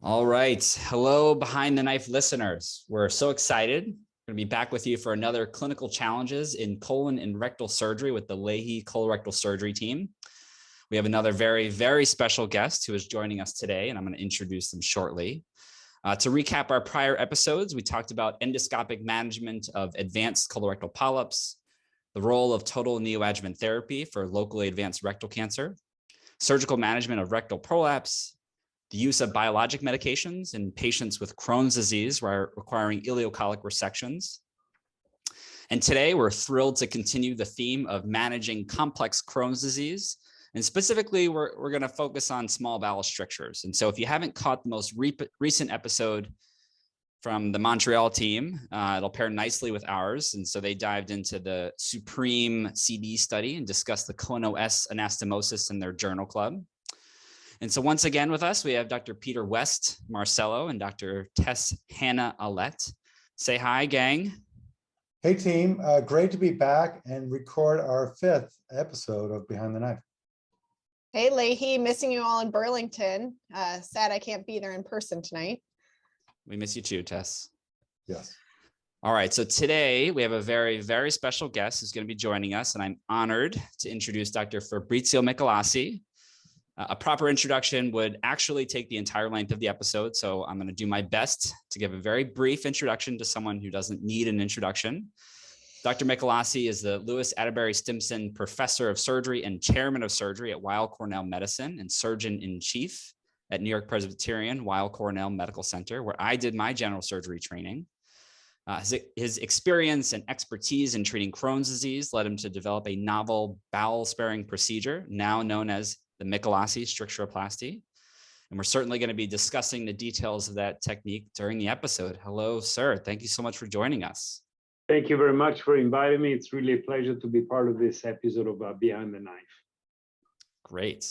All right. Hello, Behind the Knife listeners. We're so excited. We're going to be back with you for another clinical challenges in colon and rectal surgery with the Lahey colorectal surgery team. We have another very, very special guest who is joining us today, and I'm going to introduce them shortly. To recap our prior episodes, we talked about endoscopic management of advanced colorectal polyps, the role of total neoadjuvant therapy for locally advanced rectal cancer, surgical management of rectal prolapse, the use of biologic medications in patients with Crohn's disease requiring ileocolic resections. And today we're thrilled to continue the theme of managing complex Crohn's disease. And specifically, we're going to focus on small bowel strictures. And so if you haven't caught the most recent episode from the Montreal team, it'll pair nicely with ours. And so they dived into the Supreme CD study and discussed the Colono-S anastomosis in their journal club. And so once again with us, we have Dr. Peter West, Marcello, and Dr. Tess Aulet. Say hi, gang. Hey, team. Great to be back and record our 5th episode of Behind the Knife. Hey, Lahey, missing you all in Burlington. Sad I can't be there in person tonight. We miss you too, Tess. Yes. All right, so today we have a very, very special guest who's going to be joining us, and I'm honored to introduce Dr. Fabrizio Michelassi. A proper introduction would actually take the entire length of the episode, so I'm going to do my best to give a very brief introduction to someone who doesn't need an introduction. Dr. Michelassi is the Lewis Atterbury Stimson Professor of Surgery and Chairman of Surgery at Weill Cornell Medicine and Surgeon-in-Chief at New York Presbyterian Weill Cornell Medical Center, where I did my general surgery training. His experience and expertise in treating Crohn's disease led him to develop a novel bowel-sparing procedure, now known as the Michelassi strictureplasty. And we're certainly going to be discussing the details of that technique during the episode. Hello, sir. Thank you so much for joining us. Thank you very much for inviting me. It's really a pleasure to be part of this episode of Behind the Knife. Great.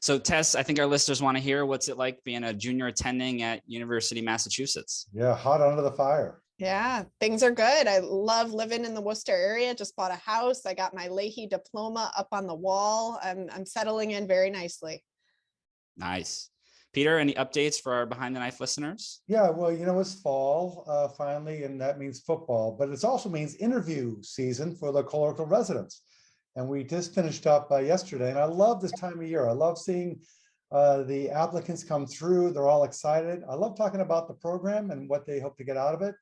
So Tess, I think our listeners want to hear what's it like being a junior attending at University of Massachusetts. Yeah, hot under the fire. Yeah, things are good. I love living in the Worcester area. Just bought a house. I got my Lahey diploma up on the wall. I'm settling in very nicely. Nice. Peter, any updates for our Behind the Knife listeners? Yeah, well, it's fall finally, and that means football, but it also means interview season for the colorectal residents. And we just finished up yesterday, and I love this time of year. I love seeing the applicants come through. They're all excited. I love talking about the program and what they hope to get out of it.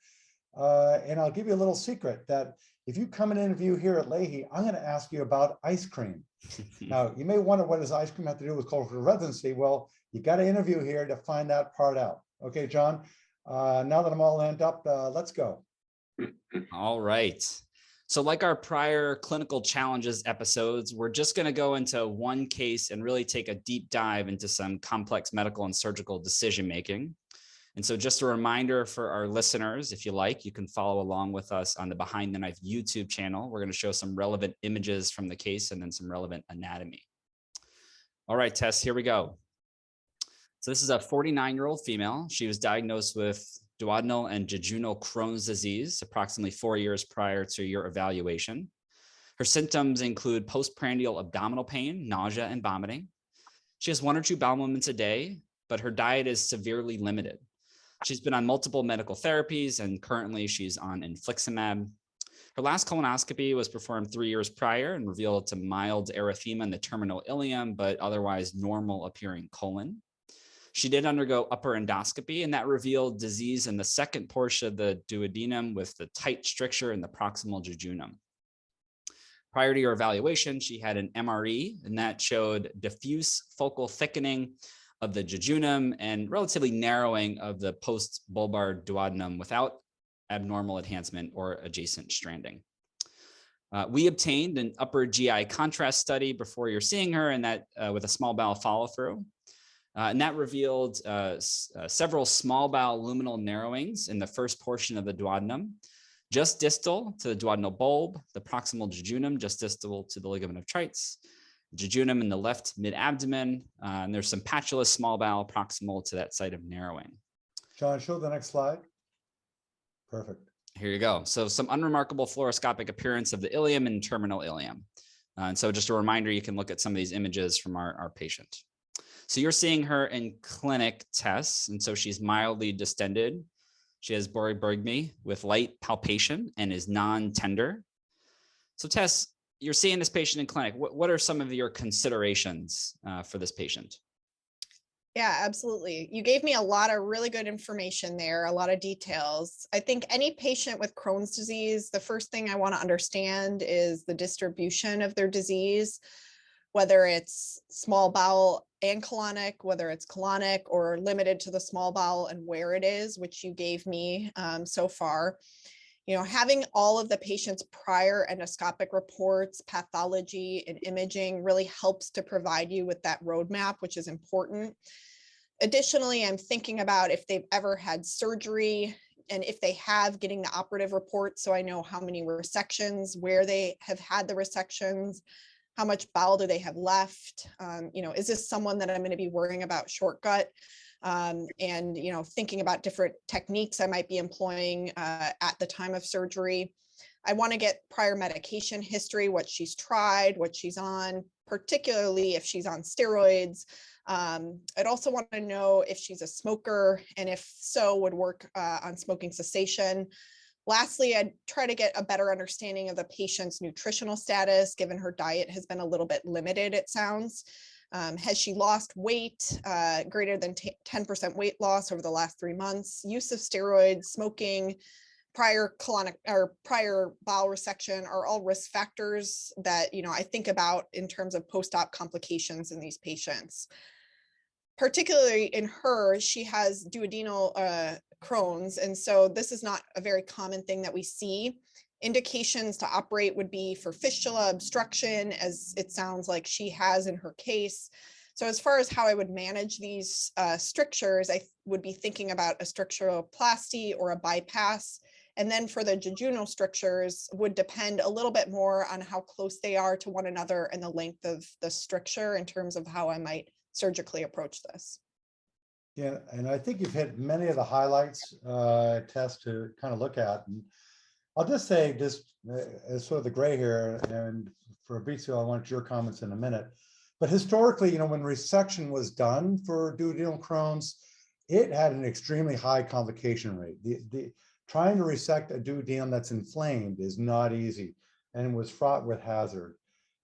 And I'll give you a little secret that if you come and interview here at Lahey, I'm going to ask you about ice cream. Now, you may wonder, what does ice cream have to do with colorectal residency? Well, you got to interview here to find that part out. Okay, John, now that I'm all amped up, let's go. All right. So like our prior clinical challenges episodes, we're just going to go into one case and really take a deep dive into some complex medical and surgical decision-making. And so just a reminder for our listeners, if you like, you can follow along with us on the Behind the Knife YouTube channel. We're going to show some relevant images from the case and then some relevant anatomy. All right, Tess, here we go. So this is a 49-year-old female. She was diagnosed with duodenal and jejunal Crohn's disease approximately 4 years prior to your evaluation. Her symptoms include postprandial abdominal pain, nausea, and vomiting. She has 1 or 2 bowel movements a day, but her diet is severely limited. She's been on multiple medical therapies, and currently she's on infliximab. Her last colonoscopy was performed 3 years prior and revealed a mild erythema in the terminal ileum, but otherwise normal appearing colon. She did undergo upper endoscopy, and that revealed disease in the second portion of the duodenum with the tight stricture in the proximal jejunum. Prior to your evaluation, she had an MRE, and that showed diffuse focal thickening of the jejunum and relatively narrowing of the post-bulbar duodenum without abnormal enhancement or adjacent stranding. We obtained an upper GI contrast study before you're seeing her, and that with a small bowel follow-through. And that revealed several small bowel luminal narrowings in the first portion of the duodenum, just distal to the duodenal bulb, the proximal jejunum just distal to the ligament of Treitz, jejunum in the left mid-abdomen, and there's some patulous small bowel proximal to that site of narrowing. John, show the next slide. Perfect. Here you go. So some unremarkable fluoroscopic appearance of the ileum and terminal ileum. And so just a reminder, you can look at some of these images from our patient. So you're seeing her in clinic, Tess, and so she's mildly distended. She has borborygmy with light palpation and is non-tender. So Tess, you're seeing this patient in clinic. What are some of your considerations for this patient? Yeah, absolutely. You gave me a lot of really good information there, a lot of details. I think any patient with Crohn's disease, the first thing I want to understand is the distribution of their disease, whether it's small bowel and colonic, whether it's colonic or limited to the small bowel and where it is, which you gave me so far. You know, having all of the patient's prior endoscopic reports, pathology, and imaging really helps to provide you with that roadmap, which is important. Additionally, I'm thinking about if they've ever had surgery, and if they have, getting the operative report so I know how many resections, where they have had the resections, how much bowel do they have left? You know, is this someone that I'm going to be worrying about short gut? And, you know, thinking about different techniques I might be employing at the time of surgery. I want to get prior medication history, what she's tried, what she's on, particularly if she's on steroids. I'd also want to know if she's a smoker, and if so, would work on smoking cessation. Lastly, I'd try to get a better understanding of the patient's nutritional status, given her diet has been a little bit limited, it sounds. Has she lost weight, greater than 10% weight loss over the last 3 months? Use of steroids, smoking, prior colonic or prior bowel resection are all risk factors that, you know, I think about in terms of post-op complications in these patients. Particularly in her, she has duodenal Crohn's, and so this is not a very common thing that we see. Indications to operate would be for fistula, obstruction, as it sounds like she has in her case. So as far as how I would manage these strictures, I would be thinking about a stricturoplasty or a bypass. And then for the jejunal strictures would depend a little bit more on how close they are to one another and the length of the stricture in terms of how I might surgically approach this. Yeah, and I think you've hit many of the highlights, Tess, to kind of look at. And I'll just say, just as sort of the gray hair, and for Fabrizio, I want your comments in a minute. But historically, you know, when resection was done for duodenal Crohn's, it had an extremely high complication rate. Trying to resect a duodenum that's inflamed is not easy and was fraught with hazard.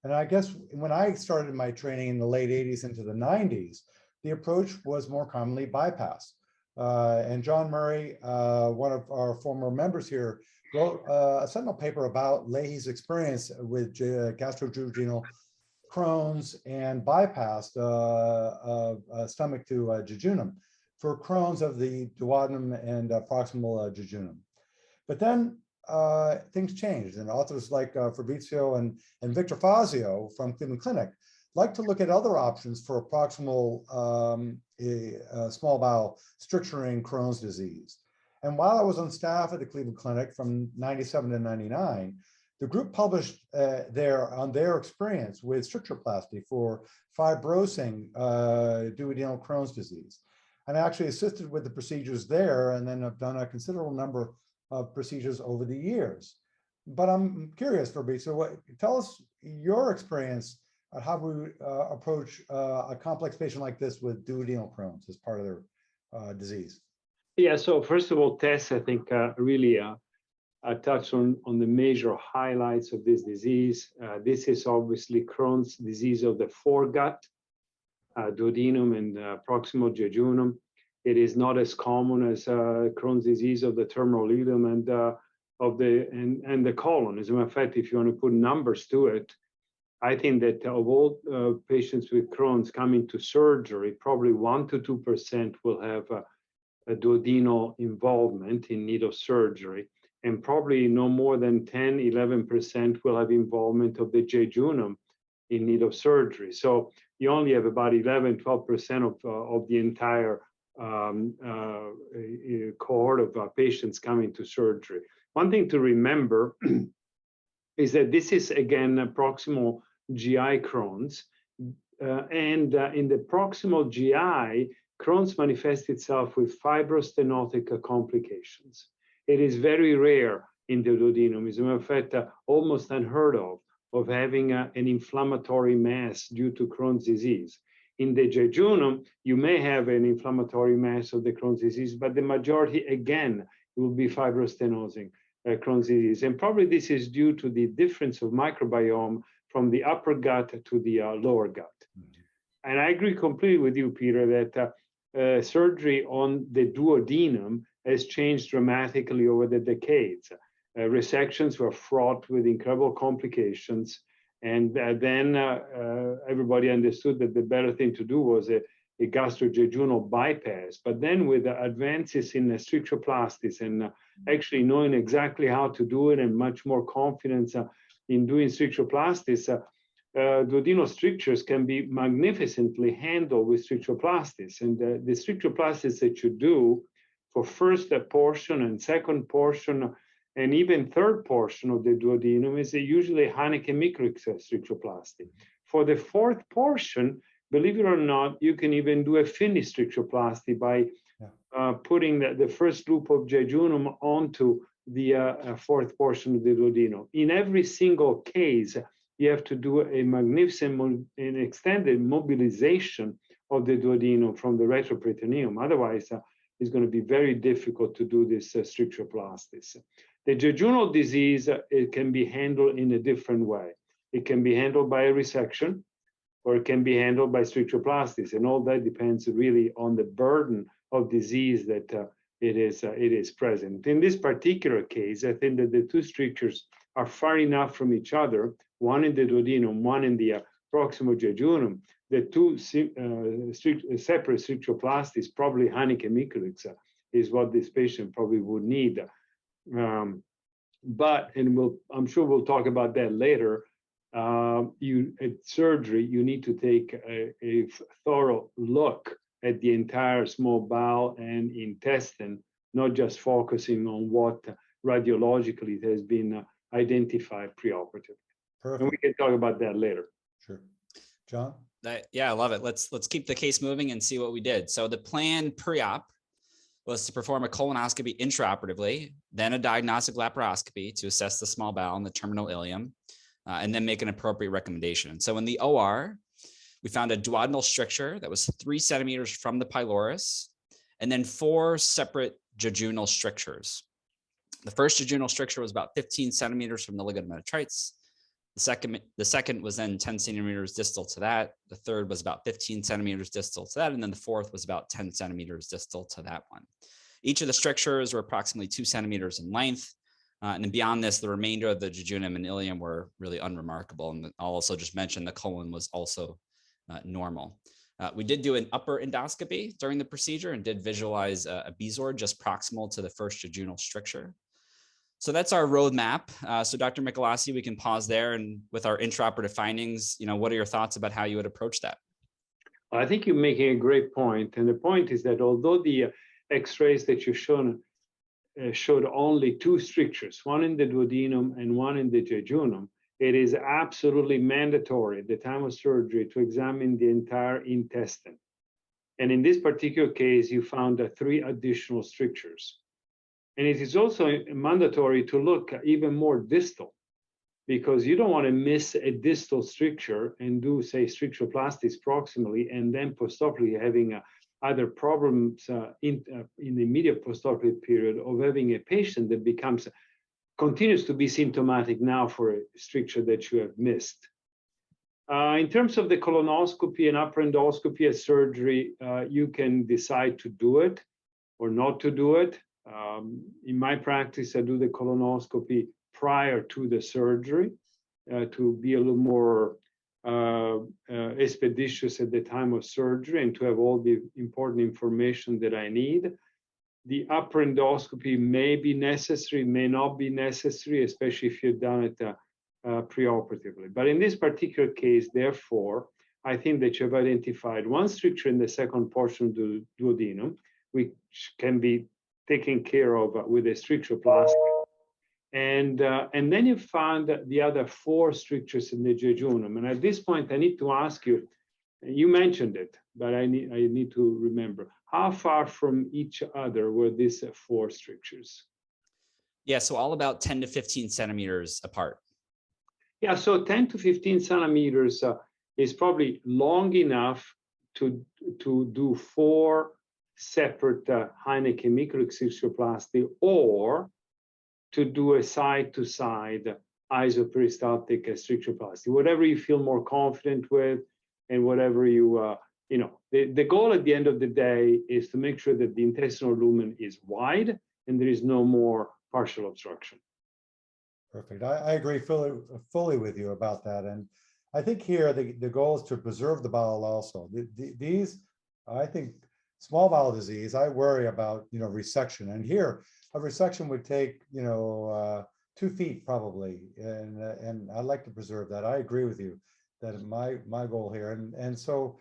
And I guess when I started my training in the late 80s into the 90s, the approach was more commonly bypass. And John Murray, one of our former members here, wrote a seminal paper about Leahy's experience with gastroduodenal Crohn's and bypassed stomach to jejunum for Crohn's of the duodenum and proximal jejunum. But then things changed, and authors like Fabrizio and Victor Fazio from Cleveland Clinic like to look at other options for proximal small bowel stricturing Crohn's disease. And while I was on staff at the Cleveland Clinic from 97 to 99, the group published on their experience with strictureplasty for fibrosing duodenal Crohn's disease. And I actually assisted with the procedures there, and then I've done a considerable number of procedures over the years. But I'm curious, Fabrizio, tell us your experience on how we approach a complex patient like this with duodenal Crohn's as part of their disease. Yeah, so first of all, Tess, I think really touched on the major highlights of this disease. This is obviously Crohn's disease of the foregut, duodenum and proximal jejunum. It is not as common as Crohn's disease of the terminal ileum and the colon. As a matter of fact, if you want to put numbers to it, I think that of all patients with Crohn's coming to surgery, probably 1 to 2% will have a duodenal involvement in need of surgery, and probably no more than 10, 11% will have involvement of the jejunum in need of surgery. So you only have about 11, 12% of the entire cohort of patients coming to surgery. One thing to remember is that this is, again, a proximal GI Crohn's. In the proximal GI, Crohn's manifests itself with fibrostenotic complications. It is very rare in the duodenum. As a matter of fact, almost unheard of having an inflammatory mass due to Crohn's disease. In the jejunum, you may have an inflammatory mass of the Crohn's disease, but the majority, again, will be fibrostenosing Crohn's disease. And probably this is due to the difference of microbiome from the upper gut to the lower gut. And I agree completely with you, Peter, that surgery on the duodenum has changed dramatically over the decades. Resections were fraught with incredible complications. And then everybody understood that the better thing to do was a gastrojejunal bypass. But then with the advances in strictureplasty and actually knowing exactly how to do it and much more confidence in doing strictureplasty, duodenal strictures can be magnificently handled with strictureplasty. And the strictureplasty that you do for first portion and second portion and even third portion of the duodenum is usually Haneke-Miklik strictureplasty. For the fourth portion, believe it or not, you can even do a finished strictureplasty by putting the first loop of jejunum onto the fourth portion of the duodenum. In every single case, you have to do a magnificent and extended mobilization of the duodenum from the retroperitoneum. Otherwise, it's going to be very difficult to do this strictureplasty. The jejunal disease, it can be handled in a different way. It can be handled by a resection, or it can be handled by strictureplasty, and all that depends really on the burden of disease that it is present. In this particular case, I think that the two strictures are far enough from each other, one in the duodenum, one in the proximal jejunum. The two separate strictureplasties, probably Haneke-Miklik, is what this patient probably would need. But, and I'm sure we'll talk about that later, at surgery, you need to take a thorough look at the entire small bowel and intestine, not just focusing on what radiologically has been identified pre-operative. Perfect. And we can talk about that later. Sure. John? Yeah, I love it. Let's keep the case moving and see what we did. So the plan pre-op was to perform a colonoscopy intraoperatively, then a diagnostic laparoscopy to assess the small bowel and the terminal ileum, and then make an appropriate recommendation. So in the OR, we found a duodenal stricture that was 3 centimeters from the pylorus, and then 4 separate jejunal strictures. The first jejunal stricture was about 15 centimeters from the ligament of Treitz. The second was then 10 centimeters distal to that. The third was about 15 centimeters distal to that. And then the fourth was about 10 centimeters distal to that one. Each of the strictures were approximately 2 centimeters in length. And then beyond this, the remainder of the jejunum and ileum were really unremarkable. And I'll also just mention the colon was also normal. We did do an upper endoscopy during the procedure and did visualize a bezoar just proximal to the first jejunal stricture. So that's our roadmap. So Dr. Michelassi, we can pause there, and with our intraoperative findings, what are your thoughts about how you would approach that? I think you're making a great point. And the point is that although the x-rays that you've shown showed only 2 strictures, one in the duodenum and one in the jejunum, it is absolutely mandatory at the time of surgery to examine the entire intestine. And in this particular case, you found 3 additional strictures. And it is also mandatory to look even more distal, because you don't want to miss a distal stricture and do, say, strictureplasty proximally, and then postoperatively having either problems in the immediate postoperative period of having a patient that continues to be symptomatic now for a stricture that you have missed. In terms of the colonoscopy and upper endoscopy at surgery, you can decide to do it or not to do it. In my practice, I do the colonoscopy prior to the surgery to be a little more expeditious at the time of surgery and to have all the important information that I need. The upper endoscopy may be necessary, may not be necessary, especially if you've done it preoperatively. But in this particular case, therefore, I think that you've identified 1 stricture in the second portion of the duodenum, which can be taken care of with a strictureplasty. And then you found the other 4 strictures in the jejunum. And at this point, I need to ask you, you mentioned it, but I need to remember, how far from each other were these 4 strictures? Yeah, so all about 10 to 15 centimeters apart. Yeah, so 10 to 15 centimeters is probably long enough to do 4 separate Heineken-Michelassi strictureplasty, or to do a side-to-side isoperistaltic strictureplasty, whatever you feel more confident with, and whatever you, the goal at the end of the day is to make sure that the intestinal lumen is wide and there is no more partial obstruction. Perfect. I agree fully with you about that. And I think here the goal is to preserve the bowel also. These, I think, small bowel disease, I worry about, resection. And here, a resection would take, 2 feet probably. And I'd like to preserve that. I agree with you. That is my goal here. And so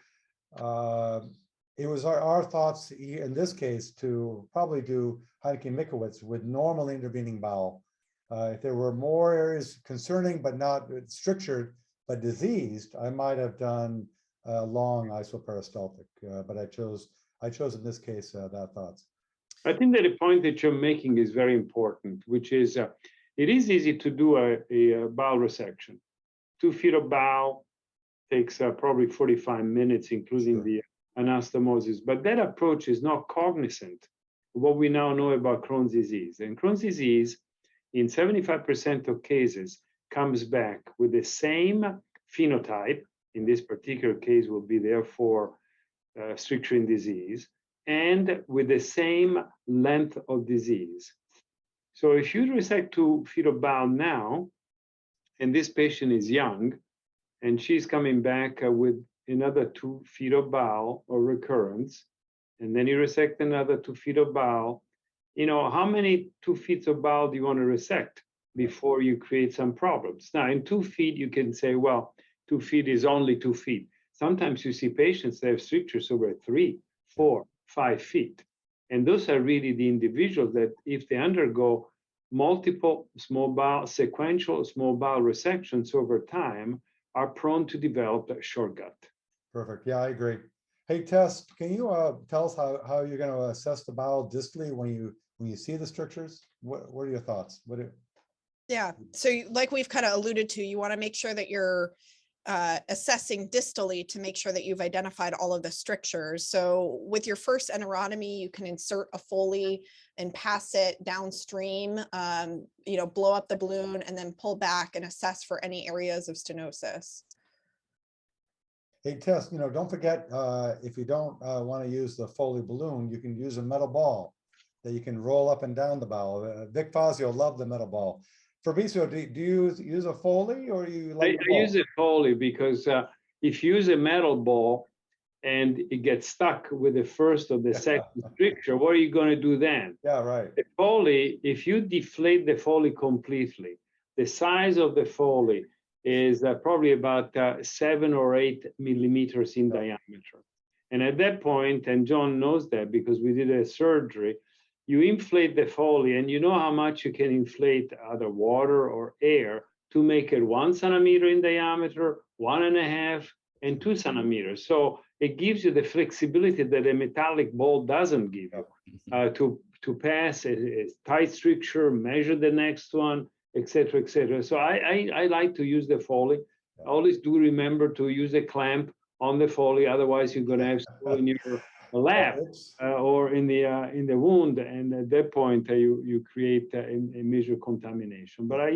it was our thoughts in this case to probably do Heineken-Michelassi with normal intervening bowel. If there were more areas concerning but not strictured but diseased, I might have done long isoperistaltic, but I chose in this case that thoughts. I think that the point that you're making is very important, which is it is easy to do a bowel resection. 2 feet of bowel takes probably 45 minutes, including the anastomosis. But that approach is not cognizant of what we now know about Crohn's disease. And Crohn's disease, in 75% of cases, comes back with the same phenotype. In this particular case, will be therefore stricturing disease, and with the same length of disease. So if you resect 2 feet of bowel now, and this patient is young, and she's coming back with another 2 feet of bowel or recurrence, and then you resect another 2 feet of bowel, how many 2 feet of bowel do you want to resect before you create some problems? Now, in 2 feet, you can say, well, 2 feet is only 2 feet. Sometimes you see patients that have strictures over 3, 4, 5 feet. And those are really the individuals that, if they undergo multiple small bowel, sequential small bowel resections over time, are prone to develop a short gut. Perfect. Yeah, I agree. Hey, Tess, can you tell us how you're going to assess the bowel distally when you see the strictures? What are your thoughts? Yeah. So like we've kind of alluded to, you want to make sure that you're assessing distally to make sure that you've identified all of the strictures. So with your first enterotomy, you can insert a Foley and pass it downstream, blow up the balloon and then pull back and assess for any areas of stenosis. Hey, Tess, don't forget, if you don't want to use the Foley balloon, you can use a metal ball that you can roll up and down the bowel. Vic Fazio loved the metal ball. Fabrizio, do you use a Foley, or you like I use a Foley because if you use a metal ball and it gets stuck with the first or the second stricture, what are you going to do then? Yeah, right. The Foley, if you deflate the Foley completely, the size of the Foley is probably about 7 or 8 millimeters in diameter. And at that point, and John knows that because we did a surgery, you inflate the Foley, and you know how much you can inflate either water or air to make it 1 centimeter in diameter, 1.5, and 2 centimeters. So it gives you the flexibility that a metallic ball doesn't give you to pass a tight stricture, measure the next one, etc., etc. So I like to use the Foley. Always do remember to use a clamp on the Foley, otherwise you're going to have stool in your lap or in the wound, and at that point you create a major contamination. But I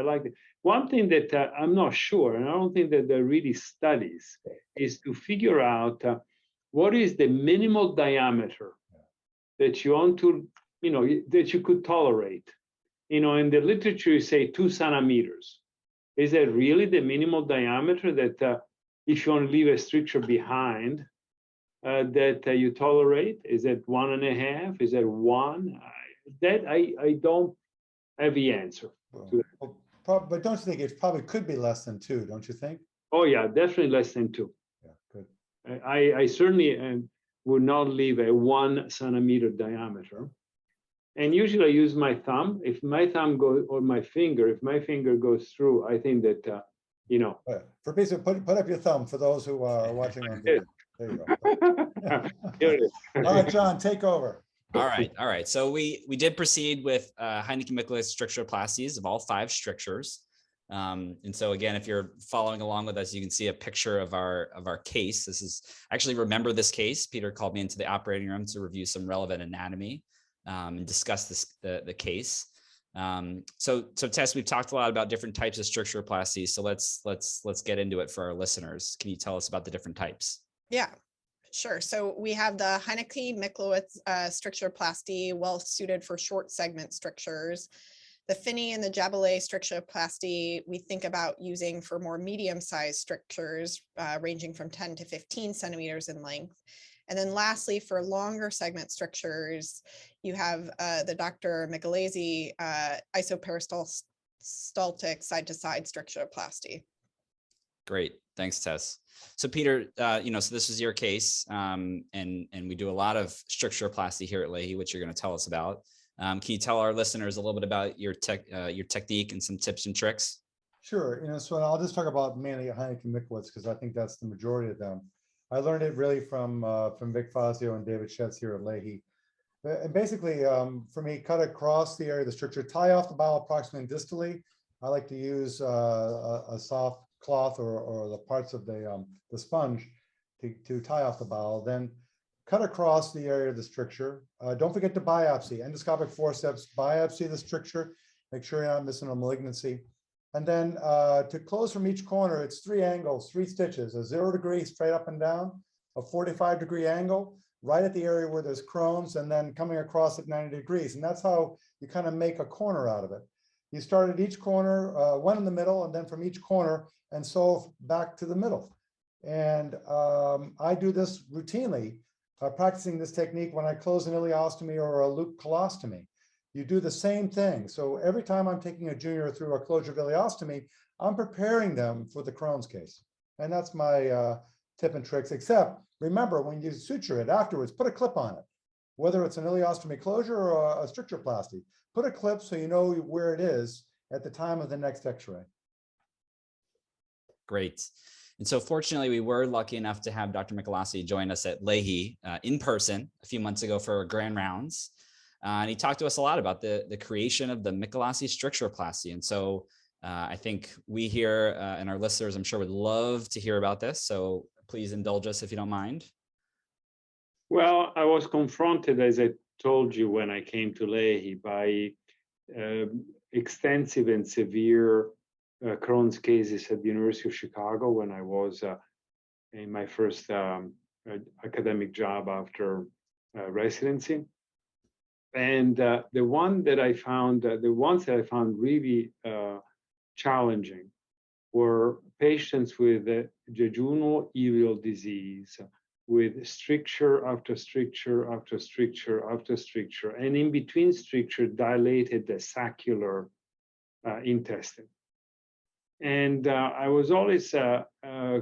like it. One thing that I'm not sure, and I don't think that there are really studies, is to figure out what is the minimal diameter that you want to, that you could tolerate. In the literature, you say 2 centimeters. Is that really the minimal diameter that if you want to leave a stricture behind, that you tolerate? Is that 1.5? Is that 1? That I don't have the answer to that. But don't you think it probably could be less than 2? Don't you think? Oh yeah, definitely less than 2. Yeah, good. I certainly would not leave a 1 centimeter diameter. And usually I use my thumb. If my thumb goes, or my finger, if my finger goes through, I think that Fabrizio, put up your thumb for those who are watching on video. There you go. Here it is. All right, John, take over. All right. So we did proceed with Heineken-Michelassi strictureplasties of all 5 strictures. And so again, if you're following along with us, you can see a picture of our case. This is, I actually remember this case. Peter called me into the operating room to review some relevant anatomy and discuss the case. So Tess, we've talked a lot about different types of strictureplasty. So let's get into it for our listeners. Can you tell us about the different types? Yeah, sure. So we have the Heineke-Michelassi strictureplasty, well suited for short segment strictures. The Finney and the Jabelet strictureplasty, we think about using for more medium-sized strictures, ranging from 10 to 15 centimeters in length. And then lastly, for longer segment strictures, you have the Dr. Michelassi isoperistaltic side-to-side strictureplasty. Great. Thanks, Tess. So Peter, so this is your case, and we do a lot of strictureplasty here at Lahey, which you're going to tell us about. Can you tell our listeners a little bit about your technique and some tips and tricks? Sure. So I'll just talk about mainly Heineke-Michelassi because I think that's the majority of them. I learned it really from Vic Fazio and David Schetz here at Lahey. And basically, for me, cut across the area of the stricture, tie off the bowel approximately distally. I like to use a soft cloth or the parts of the sponge to tie off the bowel. Then cut across the area of the stricture. Don't forget to biopsy, endoscopic forceps, biopsy the stricture, make sure you're not missing a malignancy. And then to close from each corner, it's 3 angles, 3 stitches, a 0 degree straight up and down, a 45-degree angle, right at the area where there's Crohn's, and then coming across at 90 degrees. And that's how you kind of make a corner out of it. You start at each corner, one in the middle, and then from each corner, and sew back to the middle. And I do this routinely, practicing this technique when I close an ileostomy or a loop colostomy. You do the same thing. So every time I'm taking a junior through a closure of ileostomy, I'm preparing them for the Crohn's case. And that's my tip and tricks, except remember when you suture it afterwards, put a clip on it, whether it's an ileostomy closure or a strictureplasty. Put a clip so you know where it is at the time of the next x-ray. Great. And so fortunately, we were lucky enough to have Dr. Michelassi join us at Lahey in person a few months ago for our grand rounds. And he talked to us a lot about the creation of the Michelassi strictureplasty. And so I think we here and our listeners, I'm sure, would love to hear about this. So please indulge us if you don't mind. Well, I was confronted, as I told you when I came to Lahey, by extensive and severe Crohn's cases at the University of Chicago when I was in my first academic job after residency. And the ones that I found really challenging were patients with jejunal ileal disease, with stricture after stricture after stricture after stricture, and in between stricture dilated the saccular intestine. And I was always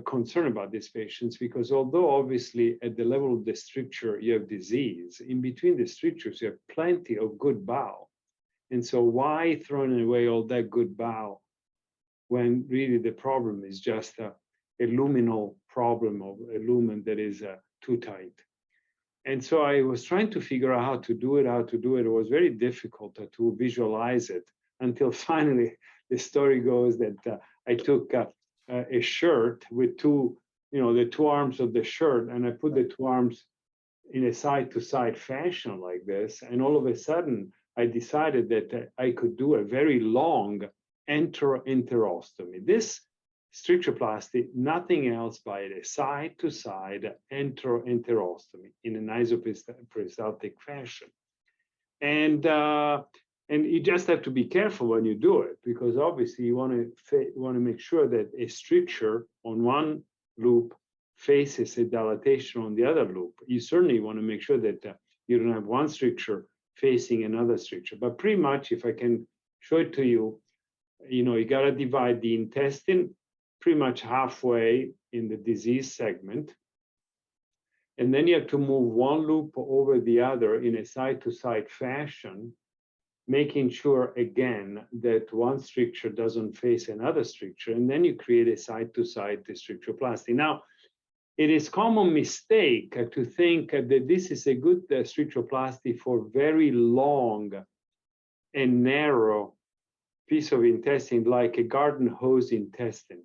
concerned about these patients because although obviously at the level of the stricture you have disease, in between the strictures you have plenty of good bowel. And so why throwing away all that good bowel when really the problem is just a luminal problem of a lumen that is too tight? And so I was trying to figure out how to do it. It was very difficult to visualize it until finally the story goes that I took a shirt with the two arms of the shirt, and I put the two arms in a side-to-side fashion like this. And all of a sudden, I decided that I could do a very long enterostomy. This strictureplasty, nothing else but a side-to-side enterostomy in an isoperistaltic fashion. And you just have to be careful when you do it, because obviously you want to make sure that a stricture on one loop faces a dilatation on the other loop. You certainly want to make sure that you don't have one stricture facing another stricture. But pretty much, if I can show it to you, you got to divide the intestine pretty much halfway in the disease segment. And then you have to move one loop over the other in a side-to-side fashion, making sure, again, that one stricture doesn't face another stricture, and then you create a side-to-side strictureplasty. Now, it is common mistake to think that this is a good strictureplasty for very long and narrow piece of intestine like a garden hose intestine.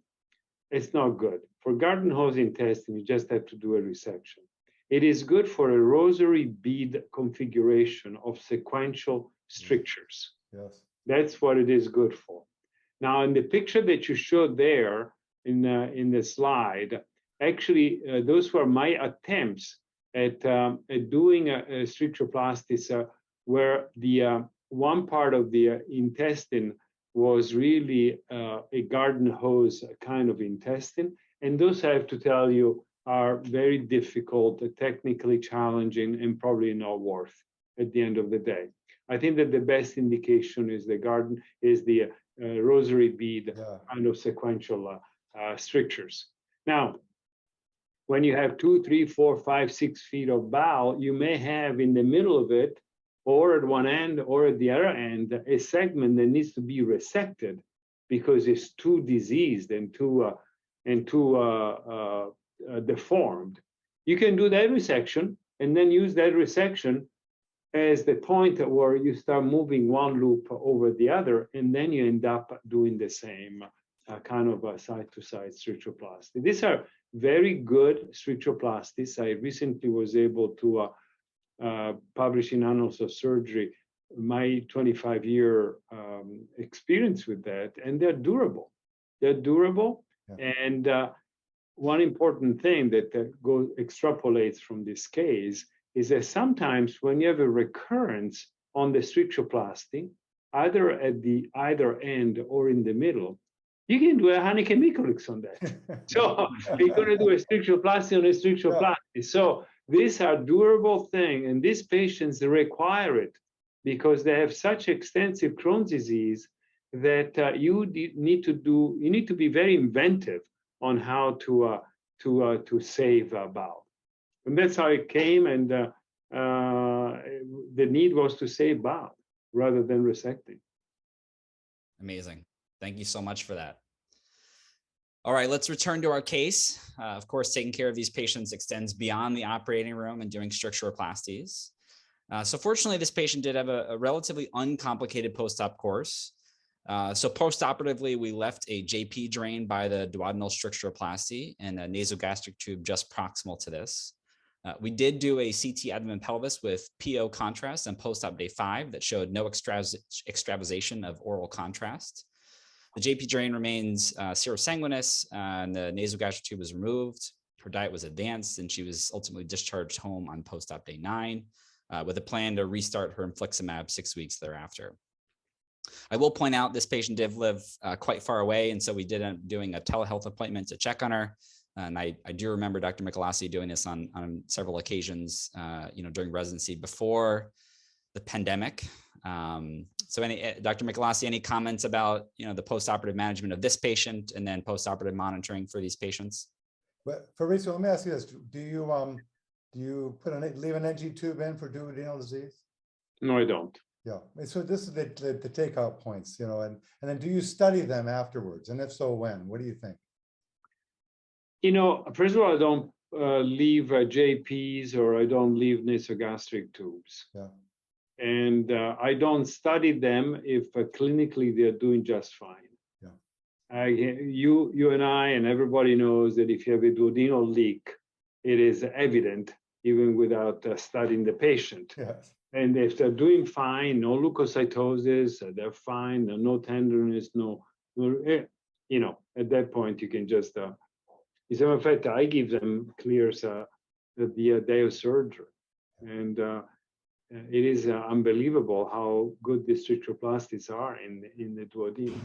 It's not good. For garden hose intestine, you just have to do a resection. It is good for a rosary bead configuration of sequential strictures. Yes. That's what it is good for. Now, in the picture that you showed there in the slide, actually, those were my attempts at doing a strictureplasty where the one part of the intestine was really a garden hose kind of intestine. And those, I have to tell you, are very difficult, technically challenging, and probably not worth at the end of the day. I think that the best indication is the rosary bead kind of sequential strictures. Now, when you have 2, 3, 4, 5, 6 feet of bowel, you may have in the middle of it, or at one end or at the other end, a segment that needs to be resected because it's too diseased and too deformed. You can do that resection and then use that resection as the point where you start moving one loop over the other, and then you end up doing the same kind of side-to-side stricturoplasty. These are very good stricturoplasties. I recently was able to publish in Annals of Surgery my 25-year experience with that, and they're durable. They're durable, and one important thing that extrapolates from this case is that sometimes when you have a recurrence on the stricturoplasty, either at the either end or in the middle, you can do a Haneke Mikulicz on that. So you're going to do a stricturoplasty on a stricturoplasty. So these are durable things, and these patients require it because they have such extensive Crohn's disease that you need to be very inventive on how to save bowel. And that's how it came, and the need was to save bowel rather than resecting. Amazing. Thank you so much for that. All right, let's return to our case. Of course, taking care of these patients extends beyond the operating room and doing strictureplasties. So fortunately, this patient did have a relatively uncomplicated post-op course. So post-operatively, we left a JP drain by the duodenal stricturoplasty and a nasogastric tube just proximal to this. We did do a CT abdomen pelvis with PO contrast on post-op day 5 that showed no extravasation of oral contrast. The JP drain remains serosanguinous, and the nasogastric tube was removed. Her diet was advanced, and she was ultimately discharged home on post-op day 9 with a plan to restart her infliximab 6 weeks thereafter. I will point out this patient did live quite far away, and so we did end up doing a telehealth appointment to check on her. And I do remember Dr. Michelassi doing this on several occasions, during residency before the pandemic. So Dr. Michelassi, any comments about, the post-operative management of this patient and then post-operative monitoring for these patients? But Fabrizio, let me ask you this: do you leave an NG tube in for duodenal disease? No, I don't. Yeah. So this is the takeout points, and then do you study them afterwards? And if so, when? What do you think? First of all, I don't leave JPs or I don't leave nasogastric tubes. Yeah. And I don't study them if clinically they're doing just fine. Yeah. You and I and everybody knows that if you have a duodenal leak, it is evident even without studying the patient. Yes. And if they're doing fine, no leukocytosis, they're fine, no tenderness, at that point you can just. As a matter of fact, I give them clears the day of surgery, and it is unbelievable how good the stricturoplasties are in the duodenum.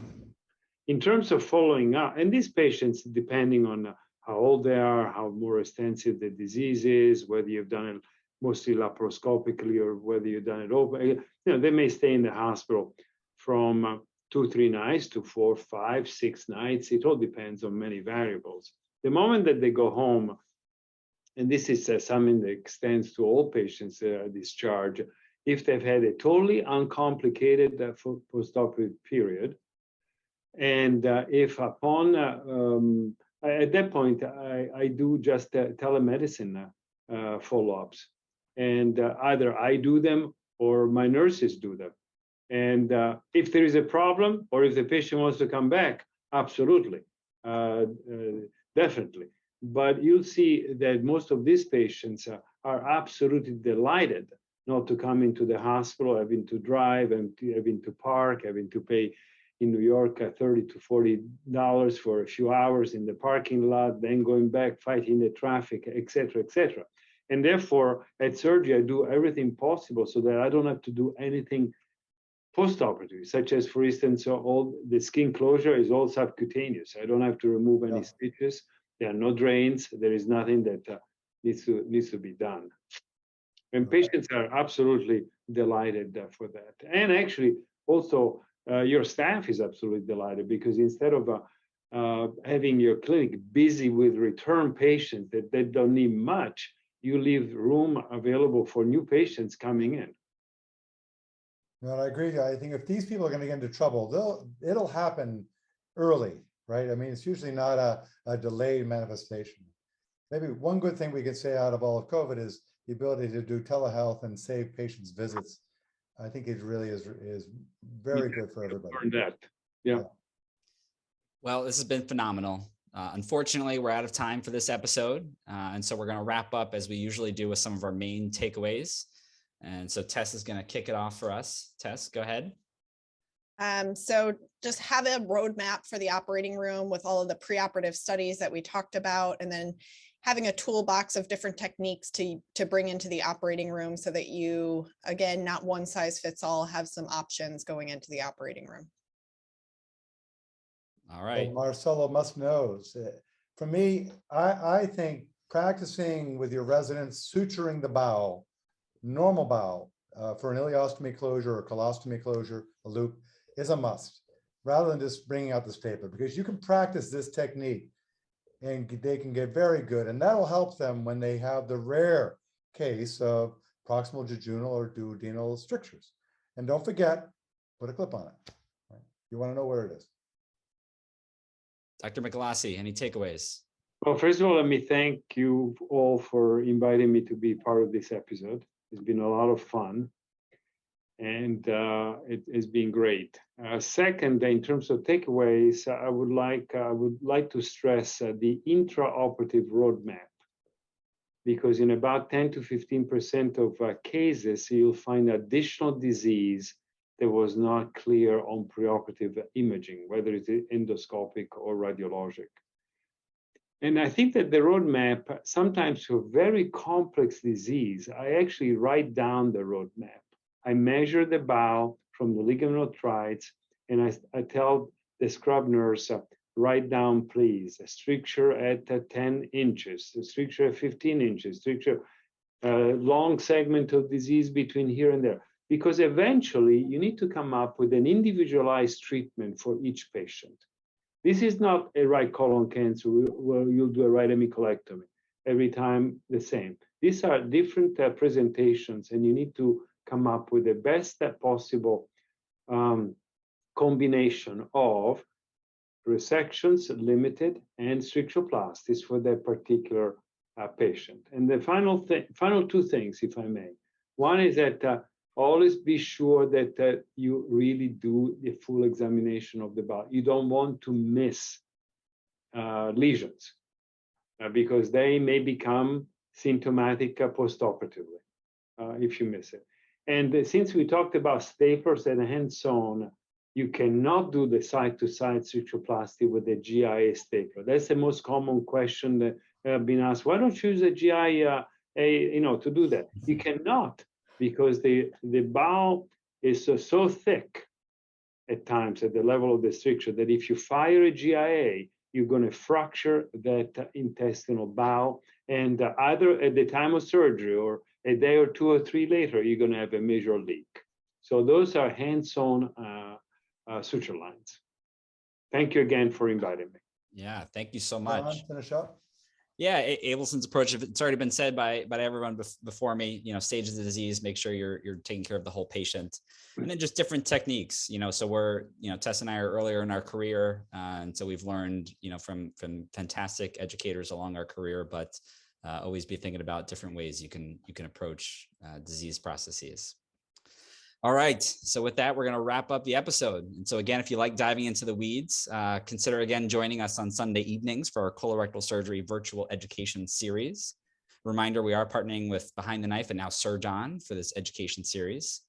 In terms of following up, and these patients, depending on how old they are, how more extensive the disease is, whether you've done it mostly laparoscopically or whether you've done it open, they may stay in the hospital from 2-3 nights to 4, 5, 6 nights. It all depends on many variables. The moment that they go home, and this is something that extends to all patients discharged, if they've had a totally uncomplicated post-operative period, and if upon, at that point, I do just telemedicine follow-ups, and either I do them or my nurses do them. And if there is a problem, or if the patient wants to come back, absolutely, definitely. But you'll see that most of these patients are absolutely delighted not to come into the hospital, having to drive and having to park, having to pay in New York $30 to $40 for a few hours in the parking lot, then going back, fighting the traffic, et cetera, et cetera. And therefore, at surgery, I do everything possible so that I don't have to do anything post-operative, such as, for instance, all the skin closure is all subcutaneous. I don't have to remove any stitches. There are no drains. There is nothing that needs to be done. And patients are absolutely delighted for that. And actually, also, your staff is absolutely delighted, because instead of having your clinic busy with return patients that don't need much, you leave room available for new patients coming in. No, I agree. I think if these people are going to get into trouble, it'll happen early, right? I mean, it's usually not a delayed manifestation. Maybe one good thing we can say out of all of COVID is the ability to do telehealth and save patients' visits. I think it really is very good for everybody. Learn that. Yeah. Well, this has been phenomenal. Unfortunately, we're out of time for this episode. And so we're going to wrap up as we usually do with some of our main takeaways. And so Tess is going to kick it off for us. Tess, go ahead. So just have a roadmap for the operating room with all of the preoperative studies that we talked about, and then having a toolbox of different techniques to bring into the operating room so that you, again, not one size fits all, have some options going into the operating room. All right. Well, Marcello must knows. For me, I think practicing with your residents, suturing the bowel, normal bowel, for an ileostomy closure or colostomy closure, a loop, is a must, rather than just bringing out the stapler, because you can practice this technique and they can get very good. And that'll help them when they have the rare case of proximal jejunal or duodenal strictures. And don't forget, put a clip on it. Right? You want to know where it is. Dr. Michelassi, any takeaways? Well, first of all, let me thank you all for inviting me to be part of this episode. It's been a lot of fun, and it has been great. Second, in terms of takeaways, I would like to stress the intraoperative roadmap, because in about 10 to 15% of cases, you'll find additional disease that was not clear on preoperative imaging, whether it's endoscopic or radiologic. And I think that the roadmap, sometimes for very complex disease, I actually write down the roadmap. I measure the bowel from the ligament triads, and I tell the scrub nurse, write down, please, a stricture at 10 inches, a stricture at 15 inches, stricture, long segment of disease between here and there. Because eventually you need to come up with an individualized treatment for each patient. This is not a right colon cancer where you'll do a right hemicolectomy every time the same. These are different presentations, and you need to come up with the best possible combination of resections, limited, and strictureplasties for that particular patient. And the final two things, if I may. One is that always be sure that you really do the full examination of the bowel. You don't want to miss lesions because they may become symptomatic post-operatively if you miss it. And since we talked about staplers and hands-on, you cannot do the side-to-side strictureplasty with the GIA stapler. That's the most common question that I've been asked. Why don't you use a GIA, to do that? You cannot, because the bowel is so thick at times at the level of the stricture that if you fire a GIA, you're going to fracture that intestinal bowel, and either at the time of surgery or a day or two or three later, you're going to have a major leak. So those are hands-on suture lines. Thank you again for inviting me. Yeah, thank you so much. John, finish up. Yeah, Abelson's approach, it's already been said by everyone before me, stages of the disease, make sure you're taking care of the whole patient. And then just different techniques, so we're, Tess and I are earlier in our career. And so we've learned, from fantastic educators along our career, but always be thinking about different ways you can approach disease processes. All right. So with that, we're going to wrap up the episode. And so again, if you like diving into the weeds, consider again joining us on Sunday evenings for our colorectal surgery virtual education series. Reminder, we are partnering with Behind the Knife and now Surgeon for this education series.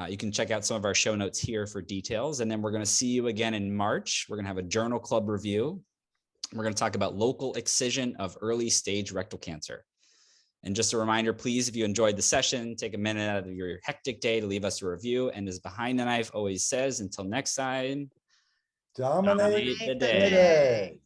You can check out some of our show notes here for details. And then we're going to see you again in March. We're going to have a journal club review. We're going to talk about local excision of early stage rectal cancer. And just a reminder, please, if you enjoyed the session, take a minute out of your hectic day to leave us a review. And as Behind the Knife always says, until next time, Dominate the the day. day.